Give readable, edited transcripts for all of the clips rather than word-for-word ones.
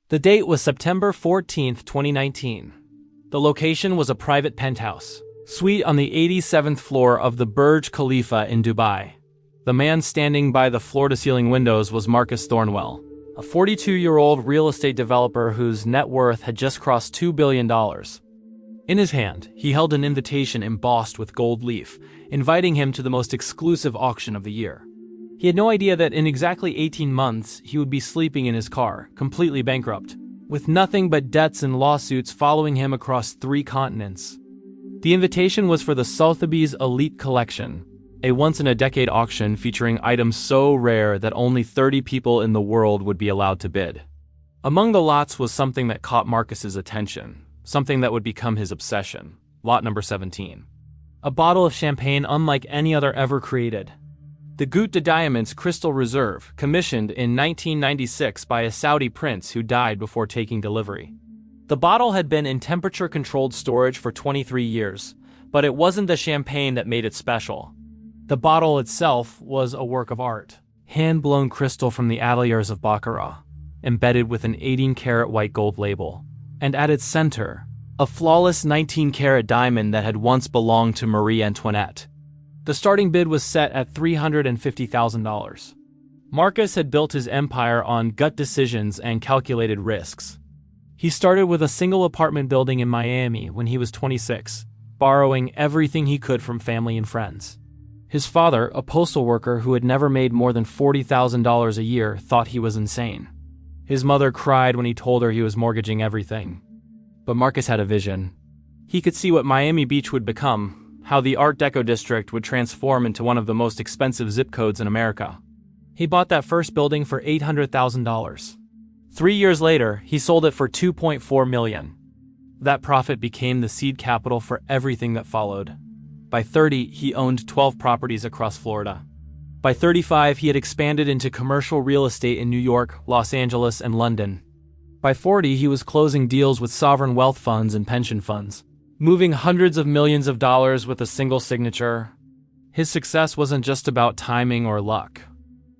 The date was September 14th, 2019. The location was a private penthouse suite on the 87th floor of the Burj Khalifa in Dubai. The man standing by the floor-to-ceiling windows was Marcus Thornwell, a 42-year-old real estate developer whose net worth had just crossed $2 billion. In his hand, he held an invitation embossed with gold leaf, inviting him to the most exclusive auction of the year. He had no idea that in exactly 18 months, he would be sleeping in his car, completely bankrupt, with nothing but debts and lawsuits following him across 3 continents. The invitation was for the Sotheby's Elite Collection, a once-in-a-decade auction featuring items so rare that only 30 people in the world would be allowed to bid. Among the lots was something that caught Marcus's attention, something that would become his obsession. Lot number 17. A bottle of champagne unlike any other ever created. The Goutte de Diamant's Crystal Reserve, commissioned in 1996 by a Saudi prince who died before taking delivery. The bottle had been in temperature-controlled storage for 23 years, but it wasn't the champagne that made it special. The bottle itself was a work of art, hand-blown crystal from the ateliers of Baccarat, embedded with an 18-karat white gold label, and at its center, a flawless 19-karat diamond that had once belonged to Marie Antoinette. The starting bid was set at $350,000. Marcus had built his empire on gut decisions and calculated risks. He started with a single apartment building in Miami when he was 26, borrowing everything he could from family and friends. His father, a postal worker who had never made more than $40,000 a year, thought he was insane. His mother cried when he told her he was mortgaging everything. But Marcus had a vision. He could see what Miami Beach would become, how the Art Deco district would transform into one of the most expensive zip codes in America. He bought that first building for $800,000. 3 years later, he sold it for $2.4 million. That profit became the seed capital for everything that followed. By 30, he owned 12 properties across Florida. By 35, he had expanded into commercial real estate in New York, Los Angeles, and London. By 40, he was closing deals with sovereign wealth funds and pension funds, moving hundreds of millions of dollars with a single signature. His success wasn't just about timing or luck.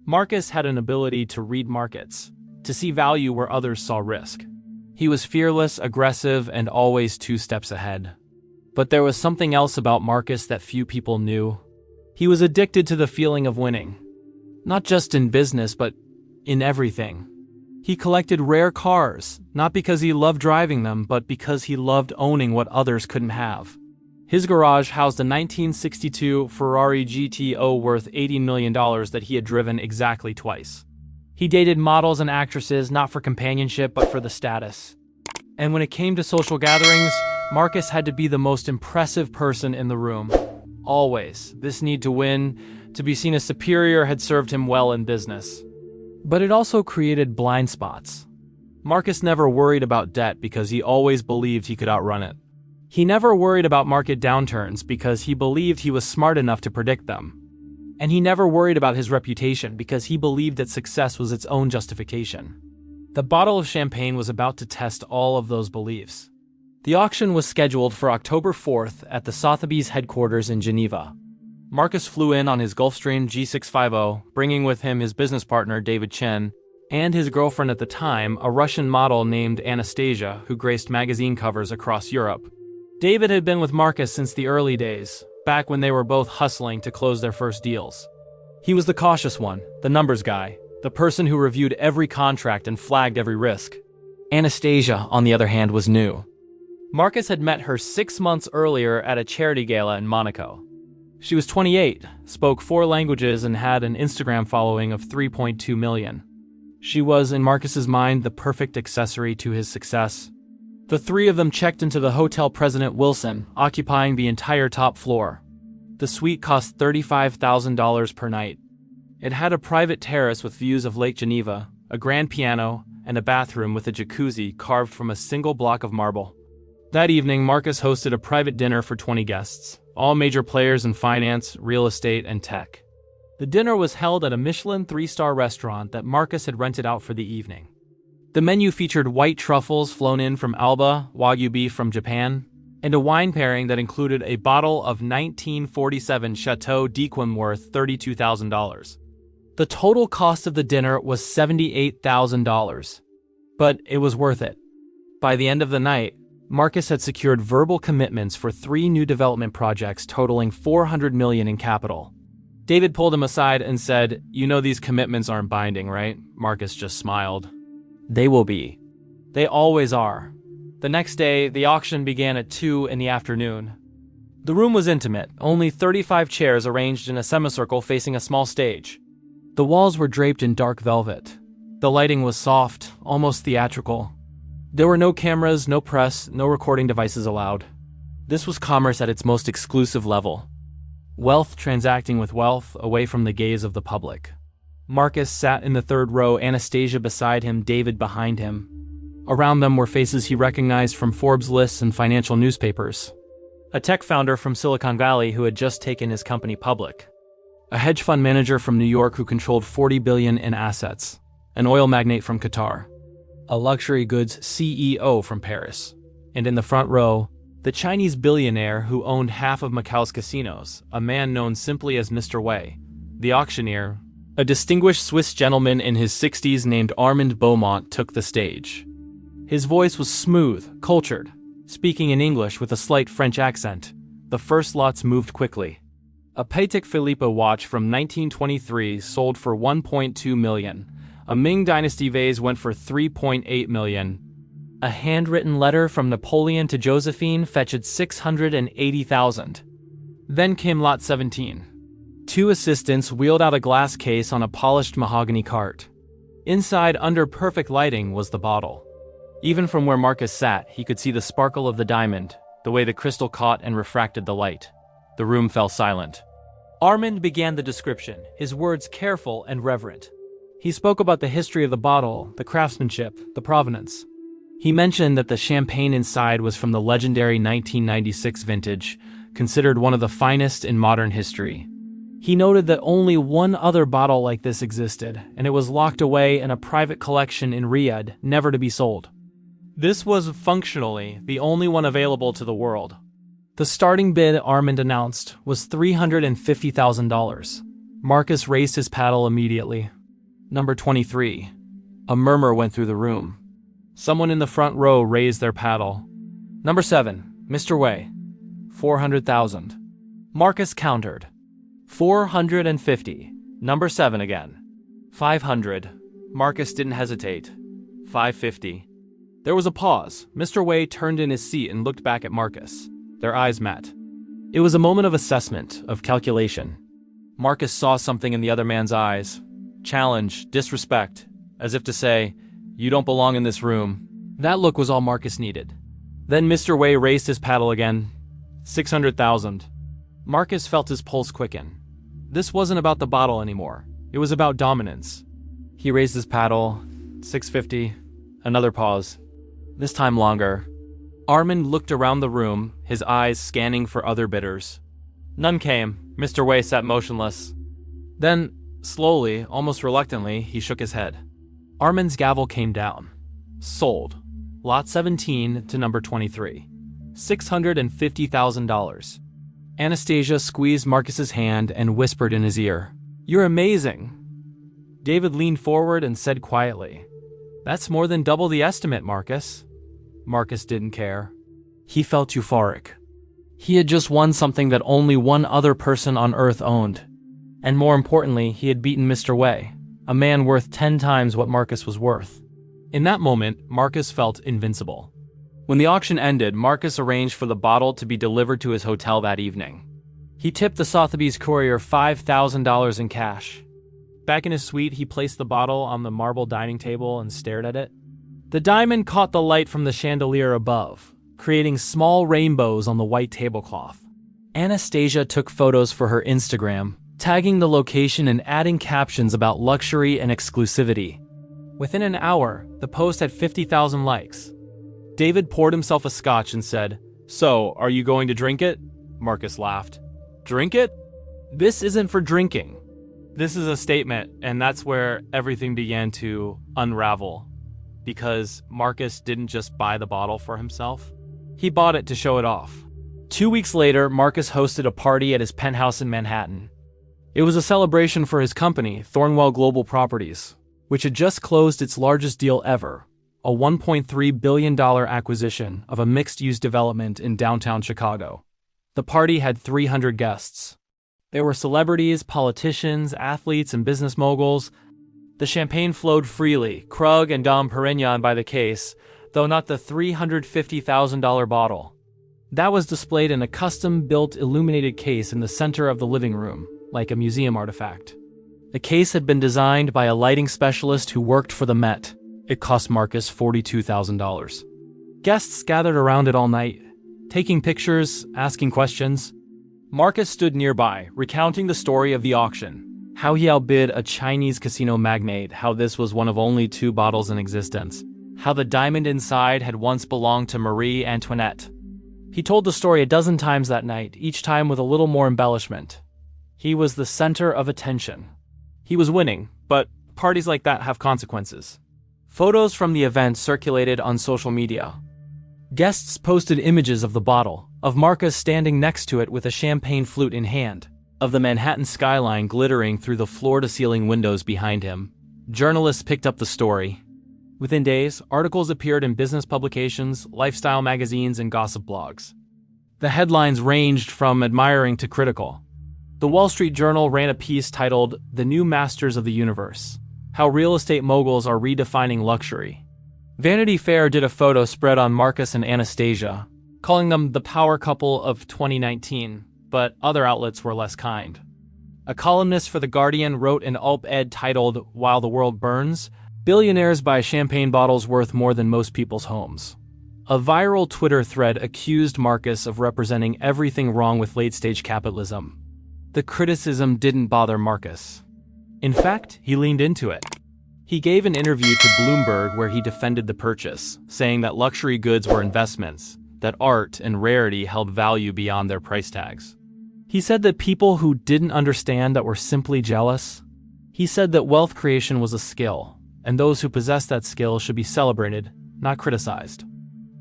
Marcus had an ability to read markets, to see value where others saw risk. He was fearless, aggressive, and always 2 steps ahead. But there was something else about Marcus that few people knew. He was addicted to the feeling of winning. Not just in business, but in everything. He collected rare cars, not because he loved driving them, but because he loved owning what others couldn't have. His garage housed a 1962 Ferrari GTO worth $80 million that he had driven exactly twice. He dated models and actresses not for companionship but for the status. And when it came to social gatherings, Marcus had to be the most impressive person in the room. Always. This need to win, to be seen as superior, had served him well in business. But it also created blind spots. Marcus never worried about debt because he always believed he could outrun it. He never worried about market downturns because he believed he was smart enough to predict them. And he never worried about his reputation because he believed that success was its own justification. The bottle of champagne was about to test all of those beliefs. The auction was scheduled for October 4th at the Sotheby's headquarters in Geneva. Marcus flew in on his Gulfstream G650, bringing with him his business partner David Chen, and his girlfriend at the time, a Russian model named Anastasia, who graced magazine covers across Europe. David had been with Marcus since the early days, back when they were both hustling to close their first deals. He was the cautious one, the numbers guy, the person who reviewed every contract and flagged every risk. Anastasia, on the other hand, was new. Marcus had met her 6 months earlier at a charity gala in Monaco. She was 28, spoke 4 languages, and had an Instagram following of 3.2 million. She was, in Marcus's mind, the perfect accessory to his success. The 3 of them checked into the Hotel President Wilson, occupying the entire top floor. The suite cost $35,000 per night. It had a private terrace with views of Lake Geneva, a grand piano, and a bathroom with a jacuzzi carved from a single block of marble. That evening, Marcus hosted a private dinner for 20 guests, all major players in finance, real estate, and tech. The dinner was held at a Michelin 3-star restaurant that Marcus had rented out for the evening. The menu featured white truffles flown in from Alba, Wagyu beef from Japan, and a wine pairing that included a bottle of 1947 Chateau d'Yquem worth $32,000. The total cost of the dinner was $78,000. But it was worth it. By the end of the night, Marcus had secured verbal commitments for 3 new development projects totaling $400 million in capital. David pulled him aside and said, "You know these commitments aren't binding, right?" Marcus just smiled. "They will be. They always are." The next day, the auction began at 2 in the afternoon. The room was intimate, only 35 chairs arranged in a semicircle facing a small stage. The walls were draped in dark velvet. The lighting was soft, almost theatrical. There were no cameras, no press, no recording devices allowed. This was commerce at its most exclusive level. Wealth transacting with wealth, away from the gaze of the public. Marcus sat in the third row, Anastasia beside him, David behind him. Around them were faces he recognized from Forbes lists and financial newspapers. A tech founder from Silicon Valley who had just taken his company public. A hedge fund manager from New York who controlled $40 billion in assets. An oil magnate from Qatar. A luxury goods CEO from Paris. And in the front row, the Chinese billionaire who owned half of Macau's casinos, a man known simply as Mr. Wei, the auctioneer. A distinguished Swiss gentleman in his 60s named Armand Beaumont took the stage. His voice was smooth, cultured, speaking in English with a slight French accent. The first lots moved quickly. A Patek Philippe watch from 1923 sold for $1.2 million. A Ming Dynasty vase went for $3.8 million. A handwritten letter from Napoleon to Josephine fetched $680,000. Then came lot 17. 2 assistants wheeled out a glass case on a polished mahogany cart. Inside, under perfect lighting, was the bottle. Even from where Marcus sat, he could see the sparkle of the diamond, the way the crystal caught and refracted the light. The room fell silent. Armand began the description, his words careful and reverent. He spoke about the history of the bottle, the craftsmanship, the provenance. He mentioned that the champagne inside was from the legendary 1996 vintage, considered one of the finest in modern history. He noted that only one other bottle like this existed, and it was locked away in a private collection in Riyadh, never to be sold. This was functionally the only one available to the world. The starting bid, Armand announced, was $350,000. Marcus raised his paddle immediately. Number 23. A murmur went through the room. Someone in the front row raised their paddle. Number 7. Mr. Wei. 400,000. Marcus countered. 450. Number 7 again. 500. Marcus didn't hesitate. 550. There was a pause. Mr. Wei turned in his seat and looked back at Marcus. Their eyes met. It was a moment of assessment, of calculation. Marcus saw something in the other man's eyes. Challenge, disrespect, as if to say, "You don't belong in this room." That look was all Marcus needed. Then Mr. Wei raised his paddle again. 600,000. Marcus felt his pulse quicken. This wasn't about the bottle anymore. It was about dominance. He raised his paddle. 650. Another pause. This time longer. Armand looked around the room, his eyes scanning for other bidders. None came. Mr. Wei sat motionless. Then, slowly, almost reluctantly, he shook his head. Armand's gavel came down. Sold. Lot 17 to number 23. $650,000. Anastasia squeezed Marcus's hand and whispered in his ear, "You're amazing." David leaned forward and said quietly, "That's more than double the estimate, Marcus." Marcus didn't care. He felt euphoric. He had just won something that only one other person on Earth owned. And more importantly, he had beaten Mr. Wei, a man worth 10 times what Marcus was worth. In that moment, Marcus felt invincible. When the auction ended, Marcus arranged for the bottle to be delivered to his hotel that evening. He tipped the Sotheby's courier $5,000 in cash. Back in his suite, he placed the bottle on the marble dining table and stared at it. The diamond caught the light from the chandelier above, creating small rainbows on the white tablecloth. Anastasia took photos for her Instagram, tagging the location and adding captions about luxury and exclusivity. Within an hour, the post had 50,000 likes. David poured himself a scotch and said, "So, are you going to drink it?" Marcus laughed. "Drink it? This isn't for drinking. This is a statement," and that's where everything began to unravel. Because Marcus didn't just buy the bottle for himself. He bought it to show it off. 2 weeks later, Marcus hosted a party at his penthouse in Manhattan. It was a celebration for his company, Thornwell Global Properties, which had just closed its largest deal ever, a $1.3 billion acquisition of a mixed-use development in downtown Chicago. The party had 300 guests. There were celebrities, politicians, athletes, and business moguls. The champagne flowed freely, Krug and Dom Perignon by the case, though not the $350,000 bottle. That was displayed in a custom-built illuminated case in the center of the living room, like a museum artifact. The case had been designed by a lighting specialist who worked for the Met. It cost Marcus $42,000. Guests gathered around it all night, taking pictures, asking questions. Marcus stood nearby, recounting the story of the auction, how he outbid a Chinese casino magnate, how this was one of only 2 bottles in existence, how the diamond inside had once belonged to Marie Antoinette. He told the story a dozen times that night, each time with a little more embellishment. He was the center of attention. He was winning, but parties like that have consequences. Photos from the event circulated on social media. Guests posted images of the bottle, of Marcus standing next to it with a champagne flute in hand, of the Manhattan skyline glittering through the floor-to-ceiling windows behind him. Journalists picked up the story. Within days, articles appeared in business publications, lifestyle magazines, and gossip blogs. The headlines ranged from admiring to critical. The Wall Street Journal ran a piece titled, "The New Masters of the Universe: How Real Estate Moguls Are Redefining Luxury." Vanity Fair did a photo spread on Marcus and Anastasia, calling them the power couple of 2019, but other outlets were less kind. A columnist for The Guardian wrote an op-ed titled, "While the World Burns, Billionaires Buy Champagne Bottles Worth More Than Most People's Homes." A viral Twitter thread accused Marcus of representing everything wrong with late-stage capitalism. The criticism didn't bother Marcus. In fact, he leaned into it. He gave an interview to Bloomberg where he defended the purchase, saying that luxury goods were investments, that art and rarity held value beyond their price tags. He said that people who didn't understand that were simply jealous. He said that wealth creation was a skill, and those who possess that skill should be celebrated, not criticized.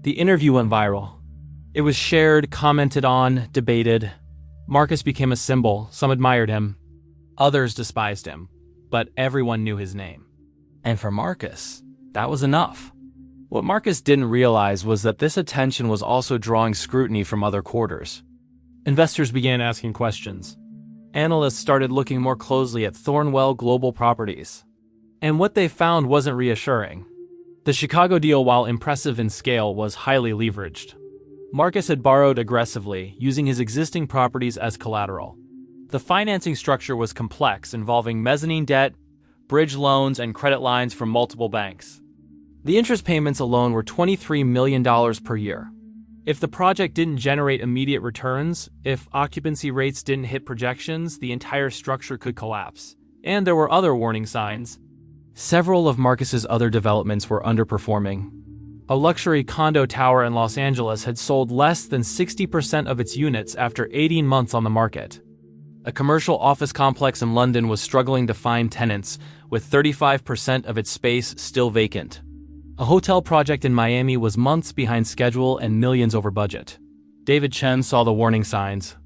The interview went viral. It was shared, commented on, debated. Marcus became a symbol. Some admired him. Others despised him. But everyone knew his name. And for Marcus, that was enough. What Marcus didn't realize was that this attention was also drawing scrutiny from other quarters. Investors began asking questions. Analysts started looking more closely at Thornwell Global Properties. And what they found wasn't reassuring. The Chicago deal, while impressive in scale, was highly leveraged. Marcus had borrowed aggressively, using his existing properties as collateral. The financing structure was complex, involving mezzanine debt, bridge loans, and credit lines from multiple banks. The interest payments alone were $23 million per year. If the project didn't generate immediate returns, if occupancy rates didn't hit projections, the entire structure could collapse. And there were other warning signs. Several of Marcus's other developments were underperforming. A luxury condo tower in Los Angeles had sold less than 60% of its units after 18 months on the market. A commercial office complex in London was struggling to find tenants, with 35% of its space still vacant. A hotel project in Miami was months behind schedule and millions over budget. David Chen saw the warning signs.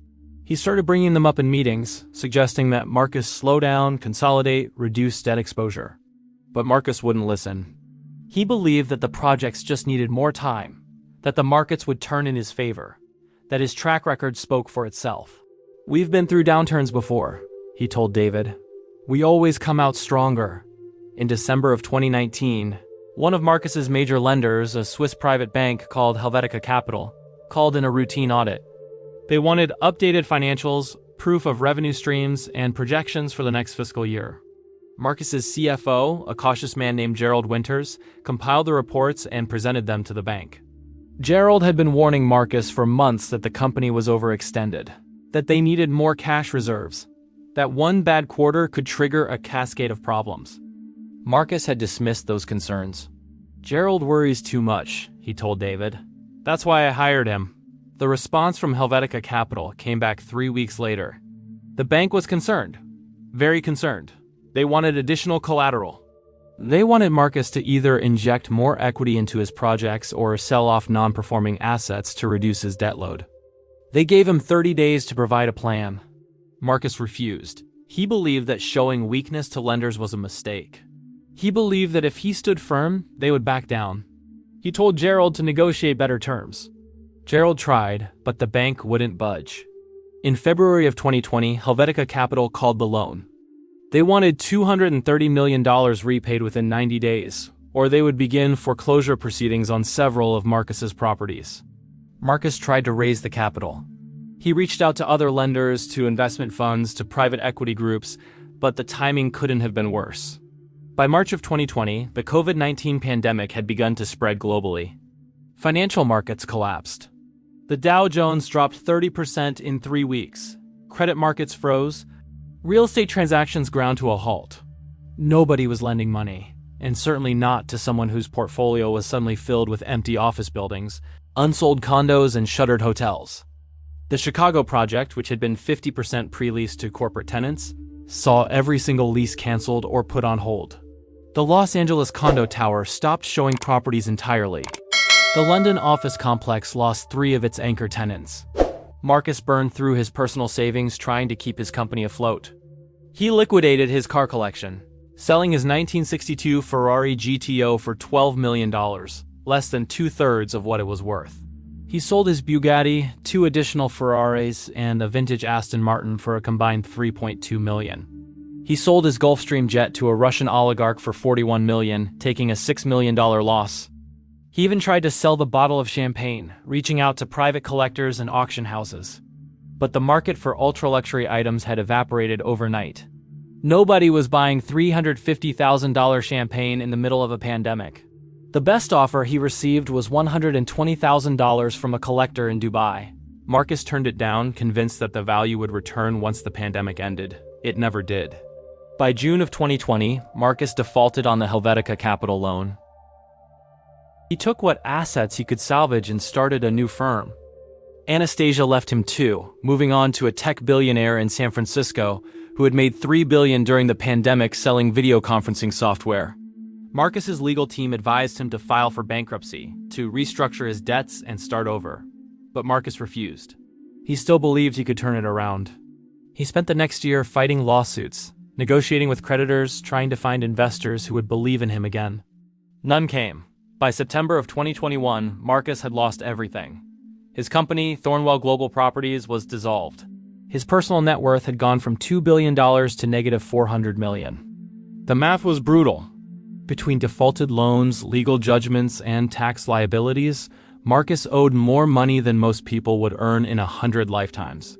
He started bringing them up in meetings, suggesting that Marcus slow down, consolidate, reduce debt exposure. But Marcus wouldn't listen. He believed that the projects just needed more time, that the markets would turn in his favor, that his track record spoke for itself. "We've been through downturns before," he told David. "We always come out stronger." In December of 2019, one of Marcus's major lenders, a Swiss private bank called Helvetica Capital, called in a routine audit. They wanted updated financials, proof of revenue streams, and projections for the next fiscal year. Marcus's CFO, a cautious man named Gerald Winters, compiled the reports and presented them to the bank. Gerald had been warning Marcus for months that the company was overextended, that they needed more cash reserves, that one bad quarter could trigger a cascade of problems. Marcus had dismissed those concerns. "Gerald worries too much," he told David. "That's why I hired him." The response from Helvetica Capital came back 3 weeks later. The bank was concerned, very concerned. They wanted additional collateral. They wanted Marcus to either inject more equity into his projects or sell off non-performing assets to reduce his debt load. They gave him 30 days to provide a plan. Marcus refused. He believed that showing weakness to lenders was a mistake. He believed that if he stood firm, they would back down. He told Gerald to negotiate better terms. Gerald tried, but the bank wouldn't budge. In February of 2020, Helvetica Capital called the loan. They wanted $230 million repaid within 90 days, or they would begin foreclosure proceedings on several of Marcus's properties. Marcus tried to raise the capital. He reached out to other lenders, to investment funds, to private equity groups, but the timing couldn't have been worse. By March of 2020, the COVID-19 pandemic had begun to spread globally. Financial markets collapsed. The Dow Jones dropped 30% in 3 weeks. Credit markets froze. Real estate transactions ground to a halt. Nobody was lending money, and certainly not to someone whose portfolio was suddenly filled with empty office buildings, unsold condos, and shuttered hotels. The Chicago project, which had been 50% pre-leased to corporate tenants, saw every single lease canceled or put on hold. The Los Angeles condo tower stopped showing properties entirely. The London office complex lost 3 of its anchor tenants. Marcus burned through his personal savings trying to keep his company afloat. He liquidated his car collection, selling his 1962 Ferrari GTO for $12 million, less than 2/3 of what it was worth. He sold his Bugatti, 2 additional Ferraris, and a vintage Aston Martin for a combined $3.2 million. He sold his Gulfstream jet to a Russian oligarch for $41 million, taking a $6 million loss. He even tried to sell the bottle of champagne, reaching out to private collectors and auction houses. But the market for ultra-luxury items had evaporated overnight. Nobody was buying $350,000 champagne in the middle of a pandemic. The best offer he received was $120,000 from a collector in Dubai. Marcus turned it down, convinced that the value would return once the pandemic ended. It never did. By June of 2020, Marcus defaulted on the Helvetica Capital loan. He took what assets he could salvage and started a new firm. Anastasia left him too, moving on to a tech billionaire in San Francisco who had made $3 billion during the pandemic selling video conferencing software. Marcus's legal team advised him to file for bankruptcy, to restructure his debts and start over. But Marcus refused. He still believed he could turn it around. He spent the next year fighting lawsuits, negotiating with creditors, trying to find investors who would believe in him again. None came. By September of 2021, Marcus had lost everything. His company, Thornwell Global Properties, was dissolved. His personal net worth had gone from $2 billion to negative $400 million. The math was brutal. Between defaulted loans, legal judgments, and tax liabilities, Marcus owed more money than most people would earn in 100 lifetimes.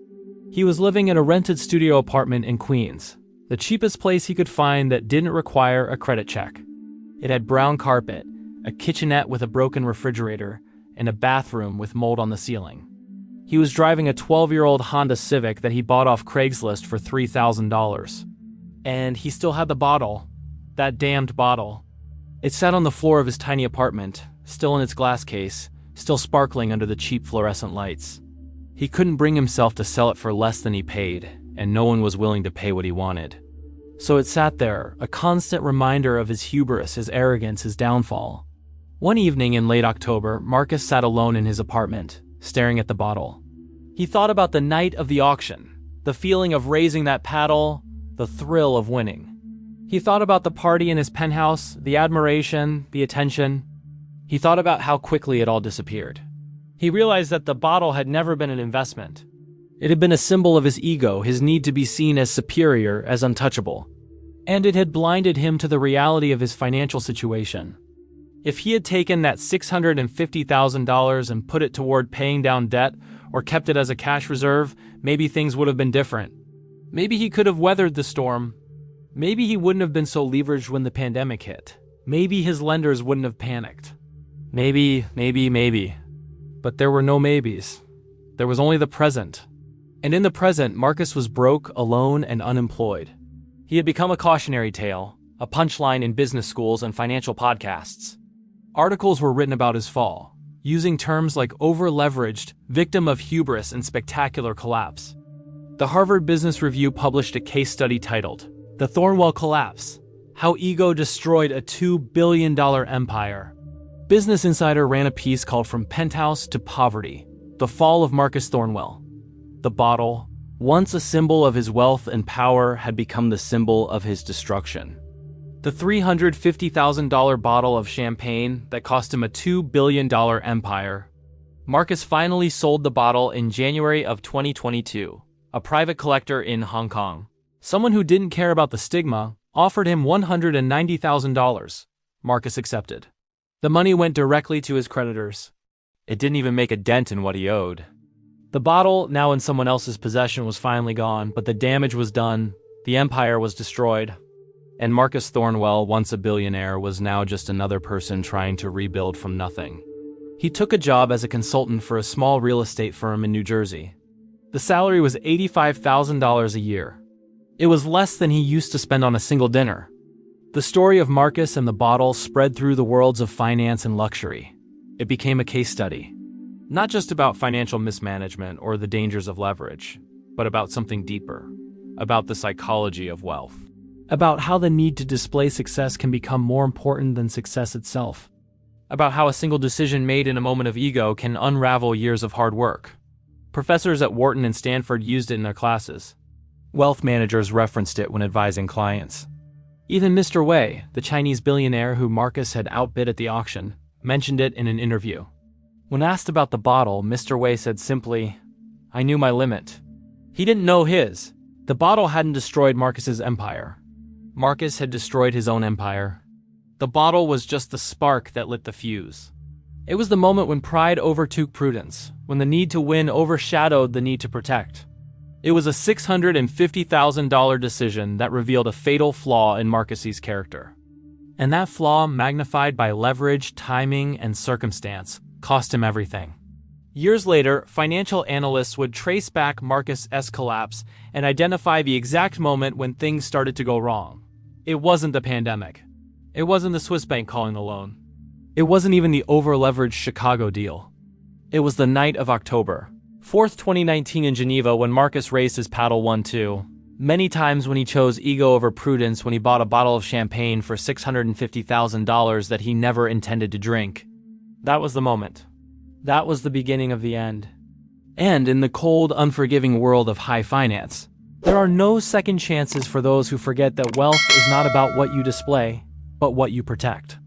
He was living in a rented studio apartment in Queens, the cheapest place he could find that didn't require a credit check. It had brown carpet, a kitchenette with a broken refrigerator, and a bathroom with mold on the ceiling. He was driving a 12-year-old Honda Civic that he bought off Craigslist for $3,000. And he still had the bottle. That damned bottle. It sat on the floor of his tiny apartment, still in its glass case, still sparkling under the cheap fluorescent lights. He couldn't bring himself to sell it for less than he paid, and no one was willing to pay what he wanted. So it sat there, a constant reminder of his hubris, his arrogance, his downfall. One evening in late October, Marcus sat alone in his apartment, staring at the bottle. He thought about the night of the auction, the feeling of raising that paddle, the thrill of winning. He thought about the party in his penthouse, the admiration, the attention. He thought about how quickly it all disappeared. He realized that the bottle had never been an investment. It had been a symbol of his ego, his need to be seen as superior, as untouchable. And it had blinded him to the reality of his financial situation. If he had taken that $650,000 and put it toward paying down debt or kept it as a cash reserve, maybe things would have been different. Maybe he could have weathered the storm. Maybe he wouldn't have been so leveraged when the pandemic hit. Maybe his lenders wouldn't have panicked. Maybe. But there were no maybes. There was only the present. And in the present, Marcus was broke, alone, and unemployed. He had become a cautionary tale, a punchline in business schools and financial podcasts. Articles were written about his fall, using terms like over-leveraged, victim of hubris, and spectacular collapse. The Harvard Business Review published a case study titled, "The Thornwell Collapse: How Ego Destroyed a $2 billion Empire." Business Insider ran a piece called "From Penthouse to Poverty: The Fall of Marcus Thornwell." The bottle, once a symbol of his wealth and power, had become the symbol of his destruction. The $350,000 bottle of champagne that cost him a $2 billion empire. Marcus finally sold the bottle in January of 2022. A private collector in Hong Kong, someone who didn't care about the stigma, offered him $190,000. Marcus accepted. The money went directly to his creditors. It didn't even make a dent in what he owed. The bottle, now in someone else's possession, was finally gone, but the damage was done. The empire was destroyed. And Marcus Thornwell, once a billionaire, was now just another person trying to rebuild from nothing. He took a job as a consultant for a small real estate firm in New Jersey. The salary was $85,000 a year. It was less than he used to spend on a single dinner. The story of Marcus and the bottle spread through the worlds of finance and luxury. It became a case study. Not just about financial mismanagement or the dangers of leverage, but about something deeper. About the psychology of wealth. About how the need to display success can become more important than success itself. About how a single decision made in a moment of ego can unravel years of hard work. Professors at Wharton and Stanford used it in their classes. Wealth managers referenced it when advising clients. Even Mr. Wei, the Chinese billionaire who Marcus had outbid at the auction, mentioned it in an interview. When asked about the bottle, Mr. Wei said simply, "I knew my limit." He didn't know his. The bottle hadn't destroyed Marcus's empire. Marcus had destroyed his own empire. The bottle was just the spark that lit the fuse. It was the moment when pride overtook prudence, when the need to win overshadowed the need to protect. It was a $650,000 decision that revealed a fatal flaw in Marcus's character. And that flaw, magnified by leverage, timing, and circumstance, cost him everything. Years later, financial analysts would trace back Marcus's collapse and identify the exact moment when things started to go wrong. It wasn't the pandemic. It wasn't the Swiss bank calling the loan. It wasn't even the over-leveraged Chicago deal. It was the night of October 4th, 2019 in Geneva when Marcus raised his paddle 1-2. Many times when he chose ego over prudence when he bought a bottle of champagne for $650,000 that he never intended to drink. That was the moment. That was the beginning of the end. And in the cold, unforgiving world of high finance, there are no second chances for those who forget that wealth is not about what you display, but what you protect.